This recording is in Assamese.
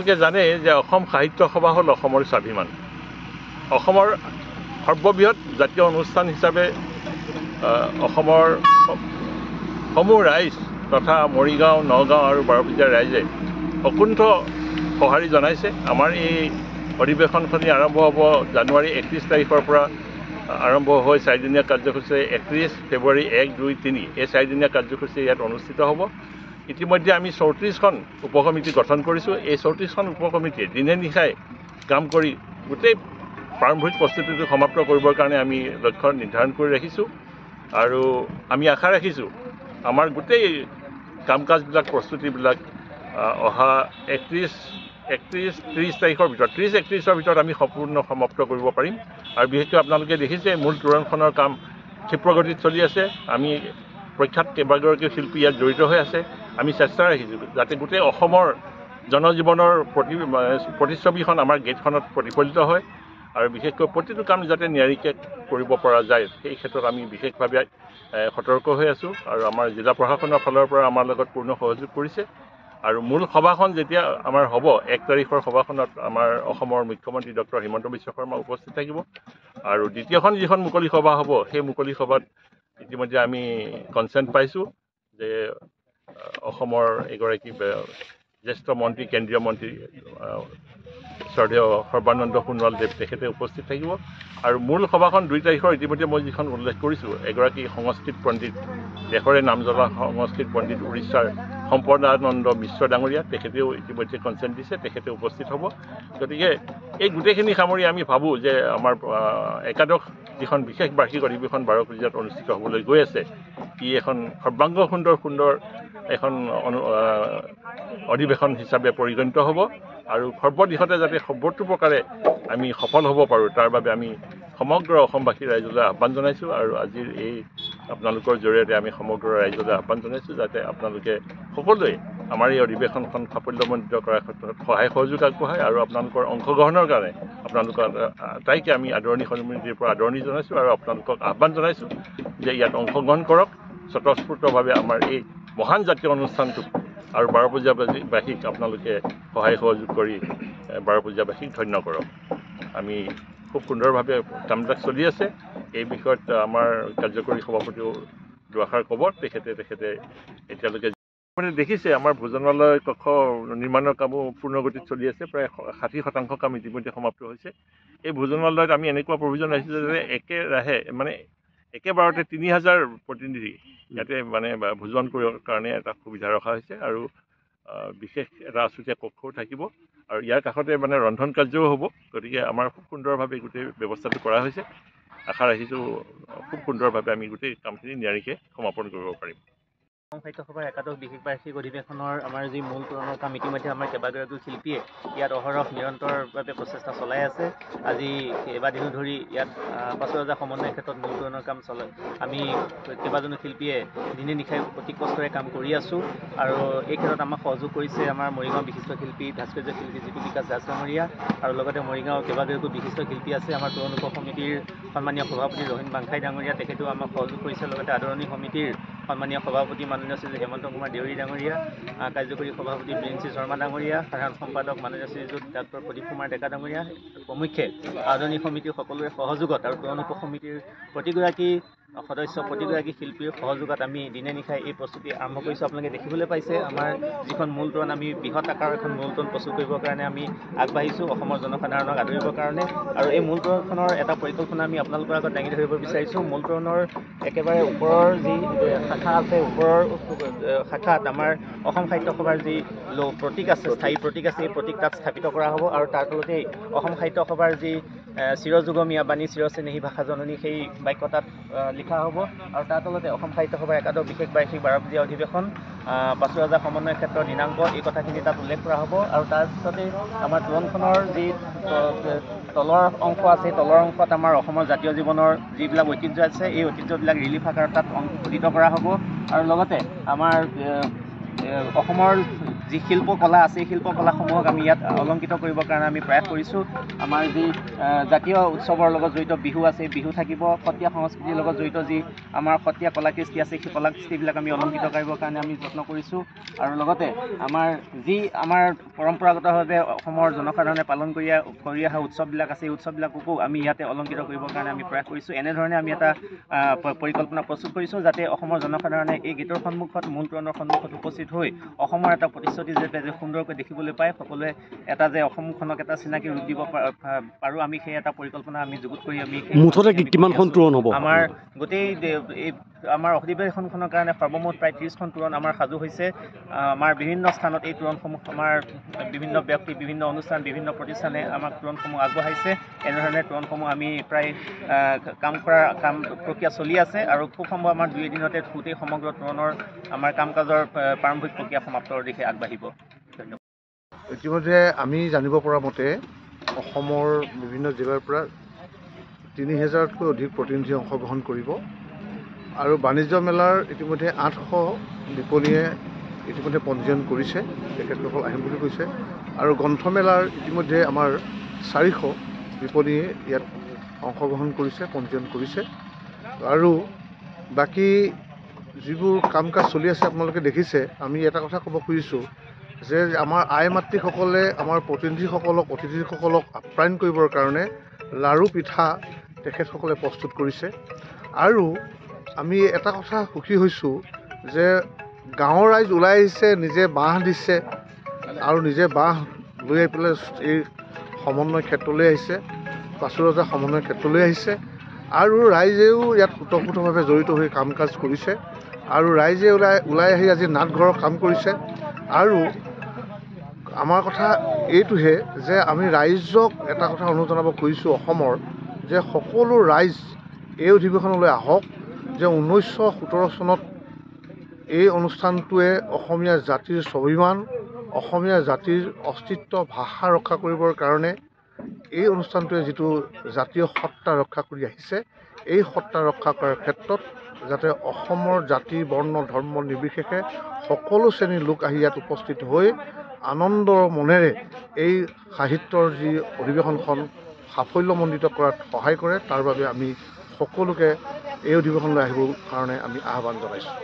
আপোনালোকে জানে যে অসম সাহিত্য সভা হ'ল অসমৰ স্বাভিমান। অসমৰ সৰ্ববৃহৎ জাতীয় অনুষ্ঠান হিচাপে অসমৰ সমূহ ৰাইজ তথা মৰিগাঁও, নগাঁও আৰু বাৰপূজীয়া ৰাইজে অকুণ্ঠ সঁহাৰি জনাইছে। আমাৰ এই অধিৱেশনখনি আৰম্ভ হ'ব জানুৱাৰী 31 তাৰিখৰ পৰা আৰম্ভ হৈ 4দিনীয়া কাৰ্যসূচী 31 ফেব্ৰুৱাৰী 1, 2, 3 এই 4দিনীয়া কাৰ্যসূচী ইয়াত অনুষ্ঠিত হ'ব। ইতিমধ্যে আমি 34খন উপকমিটি গঠন কৰিছোঁ। এই 34খন উপকমিটিয়ে দিনে নিশাই কাম কৰি গোটেই প্ৰাৰম্ভিক প্ৰস্তুতিটো সমাপ্ত কৰিবৰ কাৰণে আমি লক্ষ্য নিৰ্ধাৰণ কৰি ৰাখিছোঁ আৰু আমি আশা ৰাখিছোঁ আমাৰ গোটেই কাম কাজবিলাক প্ৰস্তুতিবিলাক অহা 31-30 তাৰিখৰ ভিতৰত 30-31ৰ ভিতৰত আমি সম্পূৰ্ণ সমাপ্ত কৰিব পাৰিম। আৰু বিশেষকৈ আপোনালোকে দেখিছে মূল তোৰণখনৰ কাম ক্ষিপ্ৰগতিত চলি আছে। আমি প্ৰখ্যাত কেইবাগৰাকীও শিল্পী ইয়াত জড়িত হৈ আছে। আমি চেষ্টা ৰাখিছোঁ যাতে গোটেই অসমৰ জনজীৱনৰ প্ৰতিচ্ছবিখন আমাৰ গেটখনত প্ৰতিফলিত হয় আৰু বিশেষকৈ প্ৰতিটো কাম যাতে নিয়াৰিকৈ কৰিব পৰা যায় সেই ক্ষেত্ৰত আমি বিশেষভাৱে সতৰ্ক হৈ আছোঁ আৰু আমাৰ জিলা প্ৰশাসনৰ ফালৰ পৰা আমাৰ লগত পূৰ্ণ সহযোগ কৰিছে। আৰু মূল সভাখন যেতিয়া আমাৰ হ'ব 1 তাৰিখৰ সভাখনত আমাৰ অসমৰ মুখ্যমন্ত্ৰী ডক্টৰ হিমন্ত বিশ্ব শৰ্মা উপস্থিত থাকিব আৰু দ্বিতীয়খন যিখন মুকলি সভা হ'ব সেই মুকলি সভাত ইতিমধ্যে আমি কনচেণ্ট পাইছোঁ যে অসমৰ এগৰাকী জ্যেষ্ঠ মন্ত্ৰী, কেন্দ্ৰীয় মন্ত্ৰী শ্ৰদ্ধেয় সৰ্বানন্দ সোণোৱালদেৱ তেখেতে উপস্থিত থাকিব আৰু মূল সভাখন 2 তাৰিখৰ ইতিমধ্যে মই যিখন উল্লেখ কৰিছোঁ এগৰাকী সংস্কৃত পণ্ডিত, দেশৰে নাম জ্বলা সংস্কৃত পণ্ডিত উৰিষ্যাৰ সম্পদানন্দ মিশ্ৰ ডাঙৰীয়া তেখেতেও ইতিমধ্যে কনচেণ্ট দিছে, তেখেতে উপস্থিত হ'ব। গতিকে এই গোটেইখিনি সামৰি আমি ভাবোঁ যে আমাৰ একাদশ যিখন বিশেষ বাৰ্ষিক অধিৱেশন বাৰপূজীয়াত অনুষ্ঠিত হ'বলৈ গৈ আছে ই এখন সৰ্বাংগ সুন্দৰ এখন অধিৱেশন হিচাপে পৰিগণিত হ'ব আৰু সৰ্বদিশতে যাতে সৰ্বতো প্ৰকাৰে আমি সফল হ'ব পাৰোঁ তাৰ বাবে আমি সমগ্ৰ অসমবাসী ৰাইজলৈ আহ্বান জনাইছোঁ আৰু আজিৰ এই আপোনালোকৰ জৰিয়তে আমি সমগ্ৰ ৰাইজলৈ আহ্বান জনাইছোঁ যাতে আপোনালোকে সকলোৱে আমাৰ এই অধিৱেশনখন সাফল্যমণ্ডিত কৰাৰ ক্ষেত্ৰত সহায় সহযোগ আগবঢ়ায় আৰু আপোনালোকৰ অংশগ্ৰহণৰ কাৰণে আপোনালোকৰ আটাইকে আমি আদৰণি সন্মিতিৰ পৰা আদৰণি জনাইছোঁ আৰু আপোনালোকক আহ্বান জনাইছোঁ যে ইয়াত অংশগ্ৰহণ কৰক, স্বতঃস্ফূৰ্তভাৱে আমাৰ এই মহান জাতীয় অনুষ্ঠানটোক আৰু বাৰপূজীয়াবাসীক আপোনালোকে সহায় সহযোগ কৰি বাৰপূজীয়াবাসীক ধন্য কৰক। আমি খুব সুন্দৰভাৱে কামবিলাক চলি আছে। এই বিষয়ত আমাৰ কাৰ্যকৰী সভাপতিও দুআষাৰ ক'ব। তেখেতে এতিয়ালৈকে মানে দেখিছে আমাৰ ভোজনালয় কক্ষ নিৰ্মাণৰ কামো পূৰ্ণগতিত চলি আছে। প্ৰায় 60% কাম ইতিমধ্যে সমাপ্ত হৈছে। এই ভোজনালয়ত আমি এনেকুৱা প্ৰভিজন ৰাখিছোঁ যে একেবাৰতে 3000 প্ৰতিনিধি ইয়াতে মানে ভোজন কৰিবৰ কাৰণে এটা সুবিধা ৰখা হৈছে আৰু বিশেষ এটা আছুতীয়া কক্ষও থাকিব আৰু ইয়াৰ কাষতে মানে ৰন্ধন কাৰ্যও হ'ব। গতিকে আমাৰ খুব সুন্দৰভাৱে গোটেই ব্যৱস্থাটো কৰা হৈছে। আশা ৰাখিছোঁ খুব সুন্দৰভাৱে আমি গোটেই কামখিনি নিয়াৰিকৈ সমাপন কৰিব পাৰিম। অসম সাহিত্য সভাৰ একাদশ বিশেষ বাৰ্ষিক অধিৱেশনৰ আমাৰ যি মূল তোৰণৰ কাম ইতিমধ্যে আমাৰ কেইবাগৰাকীও শিল্পীয়ে ইয়াত অহৰহ নিৰন্তৰভাৱে প্ৰচেষ্টা চলাই আছে। আজি কেইবাদিনো ধৰি ইয়াত 5,000 সমন্বয়ৰ ক্ষেত্ৰত মূল তোৰণৰ কাম চলে। আমি কেইবাজনো শিল্পীয়ে দিনে নিশাই অতি কষ্টৰে কাম কৰি আছোঁ আৰু এই ক্ষেত্ৰত আমাক সহযোগ কৰিছে আমাৰ মৰিগাঁও বিশিষ্ট শিল্পী, ভাস্কৰ্য শিল্পী জিতু বিকাশ দাস ডাঙৰীয়া আৰু লগতে মৰিগাঁৱৰ কেইবাগৰাকীও বিশিষ্ট শিল্পী আছে। আমাৰ তোৰণ উপ সমিতিৰ সন্মানীয় সভাপতি ৰহিন বাংখাই ডাঙৰীয়া তেখেতেও আমাক সহযোগ কৰিছে। লগতে আদৰণি সমিতিৰ সন্মানীয় সভাপতি মাননীয় শ্ৰী হেমন্ত কুমাৰ দেউৰী ডাঙৰীয়া, কাৰ্যকৰী সভাপতি প্ৰিন্সি শৰ্মা ডাঙৰীয়া, সাধাৰণ সম্পাদক মাননীয় শ্ৰীযুত ডক্টৰ প্ৰদীপ কুমাৰ ডেকা ডাঙৰীয়া প্ৰমুখ্যে আদৰণি সমিতিৰ সকলোৰে সহযোগত আৰু তোৰণ উপ সমিতিৰ প্ৰতিগৰাকী সদস্য, প্ৰতিগৰাকী শিল্পীৰ সহযোগত আমি দিনে নিশাই এই প্ৰস্তুতি আৰম্ভ কৰিছোঁ। আপোনালোকে দেখিবলৈ পাইছে আমাৰ যিখন মূল তোৰণ আমি বৃহৎ আকাৰৰ এখন মূল তোৰণ প্ৰস্তুত কৰিবৰ কাৰণে আমি আগবাঢ়িছোঁ অসমৰ জনসাধাৰণক আদৰিবৰ কাৰণে আৰু এই মূল তোৰণখনৰ এটা পৰিকল্পনা আমি আপোনালোকৰ আগত দাঙি ধৰিব বিচাৰিছোঁ। মূল তোৰণৰ একেবাৰে ওপৰৰ যি শাখা আছে, ওপৰৰ শাখাত আমাৰ অসম সাহিত্য সভাৰ যি প্ৰতীক আছে, স্থায়ী প্ৰতীক আছে, এই প্ৰতীক তাত স্থাপিত কৰা হ'ব আৰু তাৰ তলতেই অসম সাহিত্য সভাৰ যি চিৰযুগমীয়া বাণী চিৰচেনেহী ভাষা জননী সেই বাক্য তাত লিখা হ'ব আৰু তাৰ তলতে অসম সাহিত্য সভাৰ একাদশ বিশেষ বাৰ্ষিক বাৰপূজীয়া অধিৱেশন 5,000 সমন্বয় ক্ষেত্ৰৰ দিনাংক এই কথাখিনি তাত উল্লেখ কৰা হ'ব আৰু তাৰপিছতে আমাৰ তোৰণখনৰ যি তলৰ অংশ আছে, তলৰ অংশত আমাৰ অসমৰ জাতীয় জীৱনৰ যিবিলাক ঐতিহ্য আছে এই ঐতিহ্যবিলাক ৰিলিফ আকাৰত তাত অংকুৰিত কৰা হ'ব আৰু লগতে আমাৰ অসমৰ যি শিল্পকলা আছে এই শিল্পকলাসমূহক আমি ইয়াত অলংকৃত কৰিবৰ কাৰণে আমি প্ৰয়াস কৰিছোঁ। আমাৰ যি জাতীয় উৎসৱৰ লগত জড়িত বিহু আছে, বিহু থাকিব, সত্ৰীয়া সংস্কৃতিৰ লগত জড়িত যি আমাৰ সত্ৰীয়া কলাকৃষ্টি আছে, সেই কলাকৃষ্টিবিলাক আমি অলংকৃত কৰিবৰ কাৰণে আমি যত্ন কৰিছোঁ। আৰু লগতে আমাৰ পৰম্পৰাগতভাৱে অসমৰ জনসাধাৰণে পালন কৰি অহা উৎসৱবিলাক আছে, এই উৎসৱবিলাককো আমি ইয়াতে অলংকৃত কৰিবৰ কাৰণে আমি প্ৰয়াস কৰিছোঁ। এনেধৰণে আমি এটা পৰিকল্পনা প্ৰস্তুত কৰিছোঁ যাতে অসমৰ জনসাধাৰণে এই গেটৰ সন্মুখত, মূল তোৰণৰ সন্মুখত উপস্থিত হৈ অসমৰ এটা প্ৰতিশ্ৰুতি যে সুন্দৰকৈ দেখিবলৈ পায়, সকলোৱে এটা যে অসমখনক এটা চিনাকি ৰূপ দিব পাৰোঁ, আমি সেই এটা পৰিকল্পনা আমি যুগুত কৰি আমি মুঠতে কিমানখন তোৰণ হ'ব? আমাৰ গোটেই আমাৰ অধিৱেশনখনৰ কাৰণে সৰ্বমুঠ প্ৰায় 30খন তোৰণ আমাৰ সাজু হৈছে। আমাৰ বিভিন্ন স্থানত এই তোৰণসমূহ আমাৰ বিভিন্ন ব্যক্তি, বিভিন্ন অনুষ্ঠান, বিভিন্ন প্ৰতিষ্ঠানে আমাক তোৰণসমূহ আগবঢ়াইছে। এনেধৰণে তোৰণসমূহ আমি প্ৰায় কাম প্ৰক্ৰিয়া চলি আছে আৰু খুব সম্ভৱ আমাৰ 2 এদিনতে গোটেই সমগ্ৰ তোৰণৰ আমাৰ কাম কাজৰ প্ৰাৰম্ভিক প্ৰক্ৰিয়া সমাপ্তৰ দিশে আগবাঢ়িব। ধন্যবাদ। ইতিমধ্যে আমি জানিব পৰা মতে অসমৰ বিভিন্ন জিলাৰ পৰা 3000তকৈ অধিক প্ৰতিনিধি অংশগ্ৰহণ কৰিব আৰু বাণিজ্য মেলাৰ ইতিমধ্যে 800 বিপণীয়ে ইতিমধ্যে পঞ্জীয়ন কৰিছে, তেখেতসকল আহিম বুলি কৈছে। আৰু গ্ৰন্থমেলাৰ ইতিমধ্যে আমাৰ 400 বিপণীয়ে ইয়াত অংশগ্ৰহণ কৰিছে, পঞ্জীয়ন কৰিছে। আৰু বাকী যিবোৰ কাম কাজ চলি আছে আপোনালোকে দেখিছে। আমি এটা কথা ক'ব খুজিছোঁ যে আমাৰ আই মাতৃসকলে আমাৰ প্ৰতিনিধিসকলক, অতিথিসকলক আপ্যায়ন কৰিবৰ কাৰণে লাড়ু পিঠা তেখেতসকলে প্ৰস্তুত কৰিছে। আৰু আমি এটা কথা সুখী হৈছোঁ যে গাঁৱৰ ৰাইজ ওলাই আহিছে, নিজে বাঁহ দিছে আৰু নিজে বাঁহ লৈ আহি পেলাই এই সমন্বয় ক্ষেত্ৰলৈ আহিছে, পাচুৰজা সমন্বয় ক্ষেত্ৰলৈ আহিছে। আৰু ৰাইজেও ইয়াত ওতঃপ্ৰোতভাৱে জড়িত হৈ কাম কাজ কৰিছে আৰু ৰাইজে ওলাই আহি আজি নাটঘৰৰ কাম কৰিছে। আৰু আমাৰ কথা এইটোহে যে আমি ৰাইজক এটা কথা অনুৰোধ জনাব খুজিছোঁ অসমৰ, যে সকলো ৰাইজ এই অধিৱেশনলৈ আহক। যে 1917 চনত এই অনুষ্ঠানটোৱে অসমীয়া জাতিৰ স্বাভিমান, অসমীয়া জাতিৰ অস্তিত্ব, ভাষা ৰক্ষা কৰিবৰ কাৰণে এই অনুষ্ঠানটোৱে যিটো জাতীয় সত্তা ৰক্ষা কৰি আহিছে, এই সত্তা ৰক্ষা কৰাৰ ক্ষেত্ৰত যাতে অসমৰ জাতি, বৰ্ণ, ধৰ্ম নিৰ্বিশেষে সকলো শ্ৰেণীৰ লোক আহি ইয়াত উপস্থিত হৈ আনন্দৰ মনেৰে এই সাহিত্যৰ যি অধিৱেশনখন সাফল্যমণ্ডিত কৰাত সহায় কৰে, তাৰ বাবে আমি সকলোকে এই অধিৱেশনলৈ আহিবৰ কাৰণে আমি আহ্বান জনাইছোঁ।